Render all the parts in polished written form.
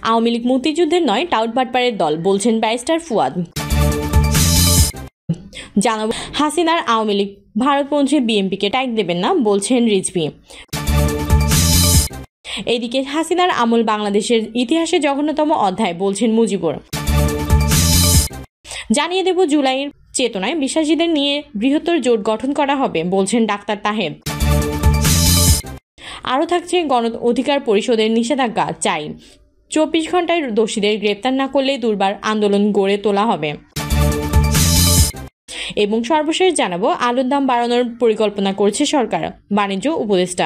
আওয়ামী লীগ মুক্তিযুদ্ধের নয়, টাউট বাটপারের দল, বলছেন ব্যারিস্টার ফুয়াদ। জানাবো হাসিনার আওয়ামী লীগ ভারতপন্থী বিএনপিকে ট্যাগ দেবেন না, বলছেন রিজভী। এদিকে হাসিনার আমল বাংলাদেশের ইতিহাসে জঘন্যতম অধ্যায়, বলছেন মুজিবুর। জানিয়ে দেব জুলাইয়ের চেতনায় বিশ্বাসীদের নিয়ে বৃহত্তর জোট গঠন করা হবে, বলছেন ডাক্তার তাহের। আরও থাকছে গণ অধিকার পরিষদের নিষেধাজ্ঞা চাই, 24 ঘন্টায় দোষীদের গ্রেপ্তার না করলে দুর্বার আন্দোলন গড়ে তোলা হবে। এবং সর্বশেষ জানাবো আলুর দাম বাড়ানোর পরিকল্পনা করছে সরকার, বাণিজ্য উপদেষ্টা।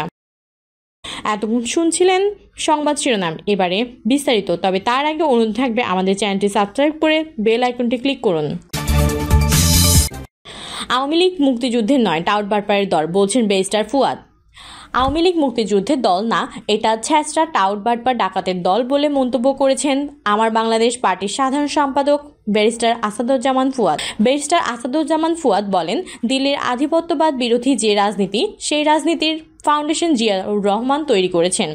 এতক্ষণ শুনছিলেন সংবাদ শিরোনাম, এবারে বিস্তারিত। তবে তার আগে অনুরোধ থাকবে আমাদের চ্যানেলটি সাবস্ক্রাইব করে বেল আইকনটি ক্লিক করুন। আওয়ামী লীগ মুক্তিযুদ্ধের নয়, টাউট বাটপারের দল, বলছেন ব্যারিস্টার ফুয়াদ। আওয়ামী লীগ মুক্তিযুদ্ধের দল না, এটা ছ্যাচরা টাউট বাটপার ডাকাতের দল বলে মন্তব্য করেছেন আমার বাংলাদেশ পার্টির সাধারণ সম্পাদক ব্যারিস্টার আসাদুজ্জামান ফুয়াদ। ব্যারিস্টার আসাদুজ্জামান ফুয়াদ বলেন, দিল্লির আধিপত্যবাদ বিরোধী যে রাজনীতি, সেই রাজনীতির ফাউন্ডেশন জিয়াউর রহমান তৈরি করেছেন।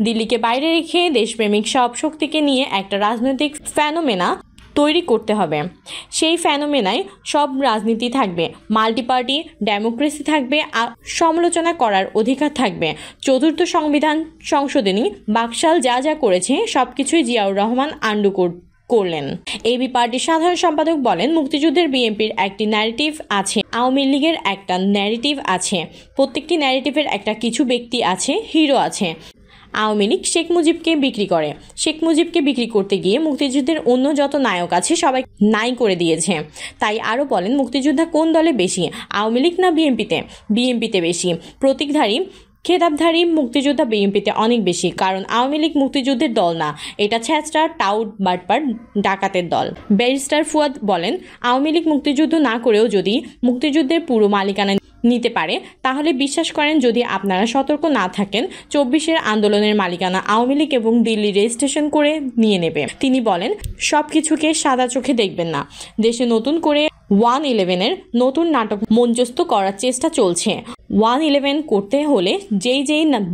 দিল্লিকে বাইরে রেখে দেশপ্রেমিক সব শক্তিকে নিয়ে একটা রাজনৈতিক ফেনোমেনা তৈরি করতে হবে। সেই ফেনোমেনায় সব রাজনীতি থাকবে, মাল্টি পার্টি ডেমোক্রেসি থাকবে, সমালোচনা করার অধিকার থাকবে। চতুর্থ সংবিধান সংশোধনী বাকশাল যা যা করেছে সবকিছুই জিয়াউর রহমান আন্ডু করলেন। এবি পার্টির সাধারণ সম্পাদক বলেন, মুক্তিযুদ্ধের বিএনপির একটি ন্যারেটিভ আছে, আওয়ামী লীগের একটা ন্যারেটিভ আছে, প্রত্যেকটি ন্যারেটিভের একটা কিছু ব্যক্তি আছে, হিরো আছে। আওয়ামী লীগ শেখ মুজিবকে বিক্রি করে, শেখ মুজিবকে বিক্রি করতে গিয়ে মুক্তিযুদ্ধের অন্য যত নায়ক আছে সবাই নাই করে দিয়েছে। তাই আরও বলেন, মুক্তিযোদ্ধা কোন দলে বেশি, আওয়ামী লীগ না বিএনপিতে? বিএনপিতে বেশি। প্রতীকধারী খেতাবধারী মুক্তিযোদ্ধা বিএনপিতে অনেক বেশি, কারণ আওয়ামী লীগ মুক্তিযুদ্ধের দল না, এটা ছ্যাচরা টাউট বাটপার ডাকাতের দল। ব্যারিস্টার ফুয়াদ বলেন, আওয়ামী লীগ মুক্তিযুদ্ধ না করেও যদি মুক্তিযুদ্ধের পুরো মালিকানা নিতে পারে, তাহলে বিশ্বাস করেন যদি আপনারা সতর্ক না থাকেন, 24-এর আন্দোলনের মালিকানা আওয়ামী লীগ এবং দিল্লি রেজিস্ট্রেশন করে নিয়ে নেবে। তিনি বলেন, সব কিছুকে সাদা চোখে দেখবেন না। দেশে নতুন করে 111-এর নতুন নাটক মঞ্চস্থ করার চেষ্টা চলছে। 111 করতে হলে যেই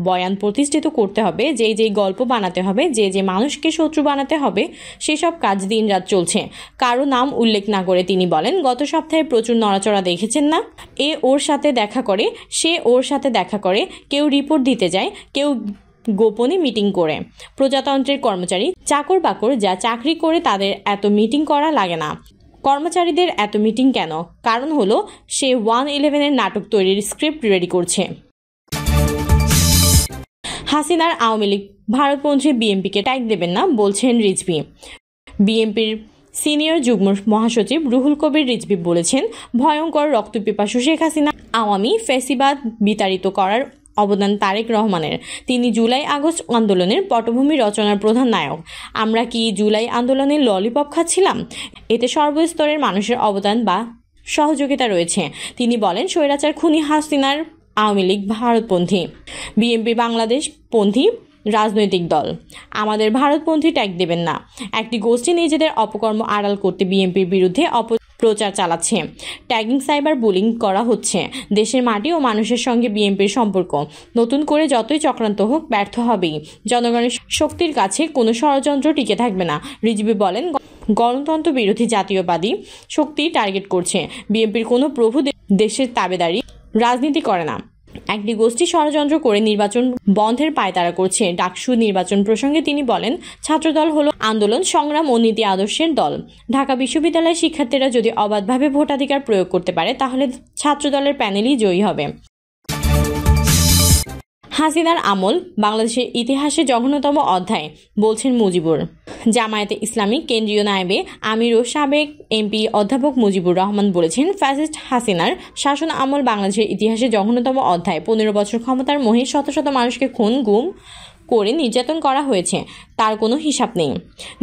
বয়ান প্রতিষ্ঠিত করতে হবে, যেই গল্প বানাতে হবে, যে মানুষকে শত্রু বানাতে হবে, সেসব কাজ দিনরাত চলছে। কারো নাম উল্লেখ না করে তিনি বলেন, গত সপ্তাহে প্রচুর নড়াচড়া দেখেছেন না? এ ওর সাথে দেখা করে, সে ওর সাথে দেখা করে, কেউ রিপোর্ট দিতে যায়, কেউ গোপনে মিটিং করে। প্রজাতন্ত্রের কর্মচারী চাকর বাকর যা চাকরি করে তাদের এত মিটিং করা লাগে না। কর্মচারীদের এত মিটিং কেন? কারণ হলো সে 111-এর নাটক তৈরির স্ক্রিপ্ট রেডি করছে। হাসিনার আওয়ামী লীগ ভারতপন্থী বিএনপিকে ট্যাগ দেবেন না, বলছেন রিজভী। বিএনপির সিনিয়র যুগ্ম মহাসচিব রুহুল কবির রিজভী বলেছেন, ভয়ঙ্কর রক্তপিপাসু শেখ হাসিনা আওয়ামী ফ্যাসিবাদ বিতাড়িত করার অবদান তারেক রহমানের। তিনি জুলাই আগস্ট আন্দোলনের পটভূমি রচনার প্রধান নায়ক। আমরা কি জুলাই আন্দোলনে ললিপপ খাচ্ছিলাম? এতে সর্বস্তরের মানুষের অবদান বা সহযোগিতা রয়েছে। তিনি বলেন, স্বৈরাচার খুনি হাসিনার আওয়ামী লীগ ভারতপন্থী, বিএনপি বাংলাদেশপন্থী রাজনৈতিক দল। আমাদের ভারতপন্থী ট্যাগ দেবেন না। একটি গোষ্ঠী নিজেদের অপকর্ম আড়াল করতে বিএনপির বিরুদ্ধে প্রচার চালাচ্ছে। ট্যাগিং, সাইবার বুলিং করা হচ্ছে। দেশের মাটি ও মানুষের সঙ্গে বিএনপির সম্পর্ক নতুন করে যতই চক্রান্ত হোক ব্যর্থ হবেই। জনগণের শক্তির কাছে কোনো ষড়যন্ত্র টিকে থাকবে না। রিজভী বলেন, গণতন্ত্র বিরোধী জাতীয়বাদী শক্তি টার্গেট করছে। বিএনপির কোনো প্রভু দেশের তাবেদারি রাজনীতি করে না। একটি গোষ্ঠী ষড়যন্ত্র করে নির্বাচন বন্ধের পায়তারা করছে। ডাকসু নির্বাচন প্রসঙ্গে তিনি বলেন, ছাত্রদল হলো আন্দোলন, সংগ্রাম ও নীতি আদর্শের দল। ঢাকা বিশ্ববিদ্যালয়ের শিক্ষার্থীরা যদি অবাধভাবে ভোটাধিকার প্রয়োগ করতে পারে, তাহলে ছাত্রদলের প্যানেলই জয়ী হবে। হাসিনার আমল বাংলাদেশের ইতিহাসে জঘন্যতম অধ্যায়, বলছেন মুজিবুর। জামায়াতে ইসলামী কেন্দ্রীয় নায়েবে আমির ও সাবেক এমপি অধ্যাপক মুজিবুর রহমান বলেছেন, ফ্যাসিস্ট হাসিনার শাসন আমল বাংলাদেশের ইতিহাসে জঘন্যতম অধ্যায়। 15 বছর ক্ষমতার মোহে শত শত মানুষকে খুন গুম করে নির্যাতন করা হয়েছে, তার কোনো হিসাব নেই।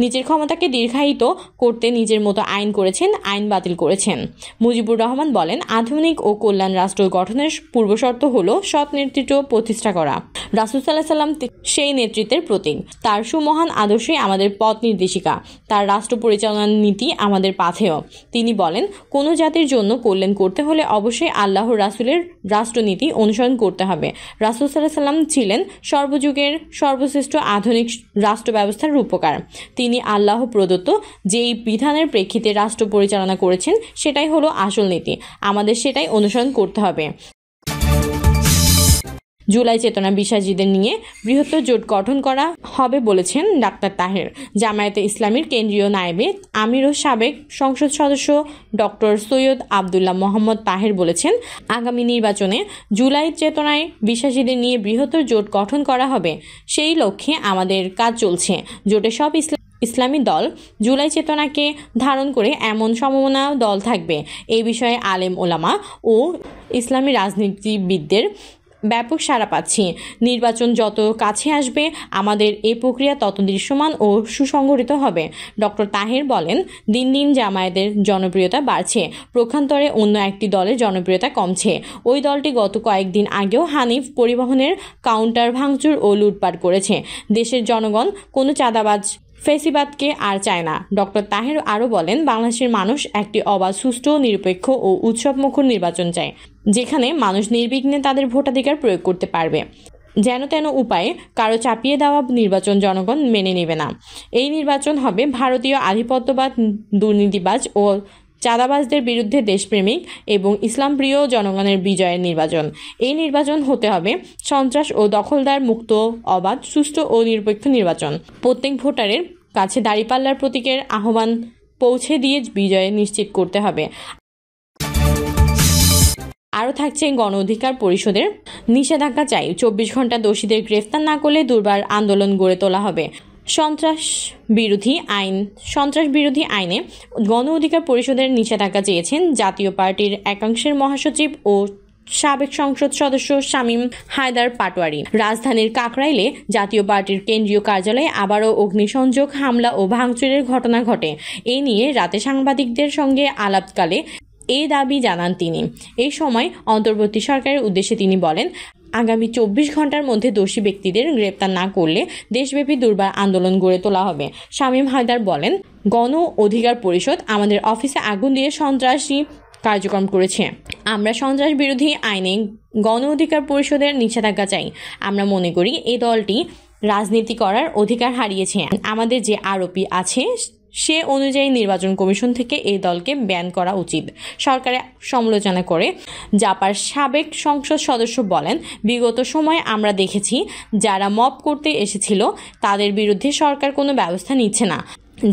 নিজের ক্ষমতাকে দীর্ঘায়িত করতে নিজের মতো আইন করেছেন, আইন বাতিল করেছেন। মুজিবুর রহমান বলেন, আধুনিক ও কল্যাণ রাষ্ট্র গঠনের পূর্বশর্ত হলো সৎ নেতৃত্ব প্রতিষ্ঠা করা। রাসূল সাল্লাল্লাহু আলাইহি ওয়াসাল্লাম সেই নেতৃত্বের প্রতীক। তার সুমহান আদর্শই আমাদের পথ নির্দেশিকা, তার রাষ্ট্র পরিচালনার নীতি আমাদের পাথেয়। তিনি বলেন, কোনো জাতির জন্য কল্যাণ করতে হলে অবশ্যই আল্লাহর রাসূলের রাষ্ট্রনীতি অনুসরণ করতে হবে। রাসূল সাল্লাল্লাহু আলাইহি ওয়াসাল্লাম ছিলেন সর্বযুগের সর্বশ্রেষ্ঠ আধুনিক রাষ্ট্র রাষ্ট্র ব্যবস্থার রূপকার। তিনি আল্লাহ প্রদত্ত যেই বিধানের প্রেক্ষিতে রাষ্ট্র পরিচালনা করেছেন সেটাই হলো আসল নীতি, আমাদের সেটাই অনুসরণ করতে হবে। জুলাই চেতনা বিশ্বাসীদের নিয়ে বৃহত্তর জোট গঠন করা হবে বলেছেন ডাক্তার তাহের। জামায়াতে ইসলামীর কেন্দ্রীয় নায়েবে আমির ও সাবেক সংসদ সদস্য ডক্টর সৈয়দ আবদুল্লাহ মোহাম্মদ তাহের বলেছেন, আগামী নির্বাচনে জুলাই চেতনায় বিশ্বাসীদের নিয়ে বৃহত্তর জোট গঠন করা হবে। সেই লক্ষ্যে আমাদের কাজ চলছে। জোটে সব ইসলামী দল জুলাই চেতনাকে ধারণ করে এমন সমমনা দল থাকবে। এই বিষয়ে আলেম ওলামা ও ইসলামী রাজনীতিবিদদের ব্যাপক সাড়া পাচ্ছি। নির্বাচন যত কাছে আসবে আমাদের এই প্রক্রিয়া তত দৃশ্যমান ও সুসংগঠিত হবে। ডক্টর তাহের বলেন, দিন দিন জামায়াতের জনপ্রিয়তা বাড়ছে, প্রক্ষান্তরে অন্য একটি দলের জনপ্রিয়তা কমছে। ওই দলটি গত কয়েকদিন আগেও হানিফ পরিবহনের কাউন্টার ভাঙচুর ও লুটপাট করেছে। দেশের জনগণ কোনো চাঁদাবাজ ফেসিবাদকে আর চায় না। ডক্টর তাহের আরও বলেন, বাংলাদেশের মানুষ একটি অবাধ, সুষ্ঠু, নিরপেক্ষ ও উৎসবমুখর নির্বাচন চায়, যেখানে মানুষ নির্বিঘ্নে তাদের ভোটাধিকার প্রয়োগ করতে পারবে। যেন তেন উপায়ে কারো চাপিয়ে দেওয়া নির্বাচন জনগণ মেনে নেবে না। এই নির্বাচন হবে ভারতীয় আধিপত্যবাদ, দুর্নীতিবাজ ও চাঁদাবাজদের বিরুদ্ধে দেশপ্রেমিক এবং ইসলামপ্রিয় জনগণের বিজয়ের নির্বাচন। এই নির্বাচন হতে হবে সন্ত্রাস ও দখলদার মুক্ত, অবাধ, সুষ্ঠু ও নিরপেক্ষ নির্বাচন। প্রত্যেক ভোটারের কাছে দাঁড়িপাল্লার প্রতীকের আহ্বান পৌঁছে দিয়ে বিজয় নিশ্চিত করতে হবে। আরও থাকছে গণ অধিকার পরিষদের নিষেধাজ্ঞা চাই। 24 ঘন্টা দোষীদের গ্রেফতার না করলে দুর্বার আন্দোলন গড়ে তোলা হবে। সন্ত্রাস বিরোধী আইনে গণ অধিকার পরিষদের নিষেধাজ্ঞা চেয়েছেন জাতীয় পার্টির একাংশের মহাসচিব ও সাবেক সংসদ সদস্য শামীম হায়দার পাটোয়ারি। রাজধানীর কাকরাইলে জাতীয় পার্টির কেন্দ্রীয় কার্যালয়ে আবারও অগ্নিসংযোগ, হামলা ও ভাঙচুরের ঘটনা ঘটে। এ নিয়ে রাতে সাংবাদিকদের সঙ্গে আলাপকালে এই দাবি জানান তিনি। এই সময় অন্তর্বর্তী সরকারের উদ্দেশ্যে তিনি বলেন, আগামী 24 ঘন্টার মধ্যে দোষী ব্যক্তিদের গ্রেপ্তার না করলে দেশব্যাপী দুর্বার আন্দোলন গড়ে তোলা হবে। শামীম হায়দার বলেন, গণ অধিকার পরিষদ আমাদের অফিসে আগুন দিয়ে সন্ত্রাসী কার্যক্রম করেছে। আমরা সন্ত্রাস বিরোধী আইনে গণ অধিকার পরিষদের নিষেধাজ্ঞা চাই। আমরা মনে করি এই দলটি রাজনীতি করার অধিকার হারিয়েছে। আমাদের যে আরোপি আছে সে অনুযায়ী নির্বাচন কমিশন থেকে এই দলকে ব্যান করা উচিত। সরকারের সমালোচনা করে জাপার সাবেক সংসদ সদস্য বলেন, বিগত সময়ে আমরা দেখেছি যারা মব করতে এসেছিল তাদের বিরুদ্ধে সরকার কোনো ব্যবস্থা নিচ্ছে না।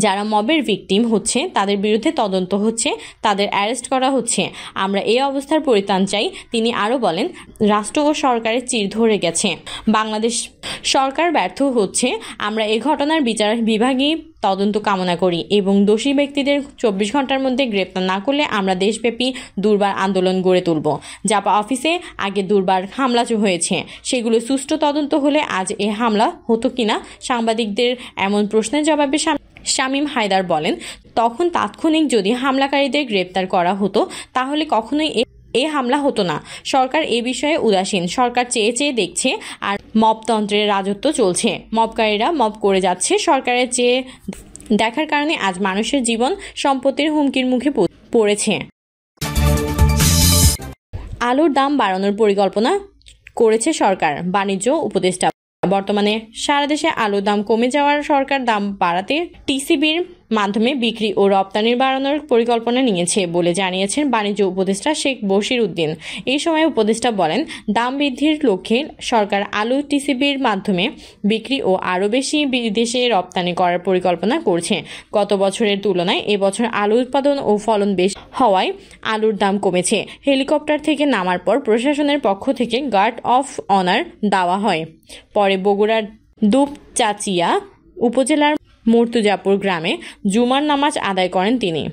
যারা মবের ভিকটিম হচ্ছে তাদের বিরুদ্ধে তদন্ত হচ্ছে, তাদের অ্যারেস্ট করা হচ্ছে। আমরা এই অবস্থার পরিত্রাণ চাই। তিনি আরও বলেন, রাষ্ট্র ও সরকারের চির ধরে গেছে, বাংলাদেশ সরকার ব্যর্থ হচ্ছে। আমরা এই ঘটনার বিচার বিভাগী তদন্ত কামনা করি এবং দোষী ব্যক্তিদের 24 ঘন্টার মধ্যে গ্রেপ্তার না করলে আমরা দেশব্যাপী দুর্বার আন্দোলন গড়ে তুলব। জাপা অফিসে আগে দুর্বার হামলা হয়েছে, সেগুলো সুষ্ঠু তদন্ত হলে আজ এ হামলা হতো কিনা সাংবাদিকদের এমন প্রশ্নের জবাবে শামীম হায়দার বলেন, তখন তাৎক্ষণিক যদি হামলাকারীদের গ্রেপ্তার করা হতো তাহলে কখনোই এই হামলা হতো না। সরকার এ বিষয়ে উদাসীন। সরকার চেয়ে চেয়ে দেখছে আর মবতন্ত্রের রাজত্ব চলছে। মবকারীরা মব করে যাচ্ছে। সরকারের চেয়ে দেখার কারণে আজ মানুষের জীবন সম্পত্তির হুমকির মুখে পড়েছে। আলুর দাম বাড়ানোর পরিকল্পনা করেছে সরকার। বাণিজ্য উপদেষ্টা, বর্তমানে সারা দেশে আলুর দাম কমে যাওয়ার সরকার দাম বাড়াতে টিসিবির মাধ্যমে বিক্রি ও রপ্তানি বাড়ানোর পরিকল্পনা নিয়েছে বলে জানিয়েছেন বাণিজ্য উপদেষ্টা শেখ বশির উদ্দিন। এই সময় উপদেষ্টা বলেন, দাম বৃদ্ধির লক্ষ্যে সরকার আলু টিসিবির মাধ্যমে বিক্রি ও আরও বেশি বিদেশে রপ্তানি করার পরিকল্পনা করছে। গত বছরের তুলনায় এবছর আলু উৎপাদন ও ফলন বেশি হওয়ায় আলুর দাম কমেছে। হেলিকপ্টার থেকে নামার পর প্রশাসনের পক্ষ থেকে গার্ড অফ অনার দেওয়া হয়। পরে বগুড়ার দুপচাচিয়া উপজেলার মর্তুজাপুর গ্রামে জুমার নামাজ আদায় করেন তিনি।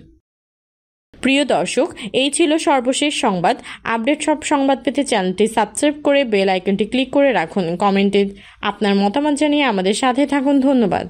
প্রিয় দর্শক, এই ছিল সর্বশেষ সংবাদ। আপডেট সব সংবাদ পেতে চ্যানেলটি সাবস্ক্রাইব করে বেল আইকনটি ক্লিক করে রাখুন। কমেন্টে আপনার মতামত জানিয়ে আমাদের সাথে থাকুন। ধন্যবাদ।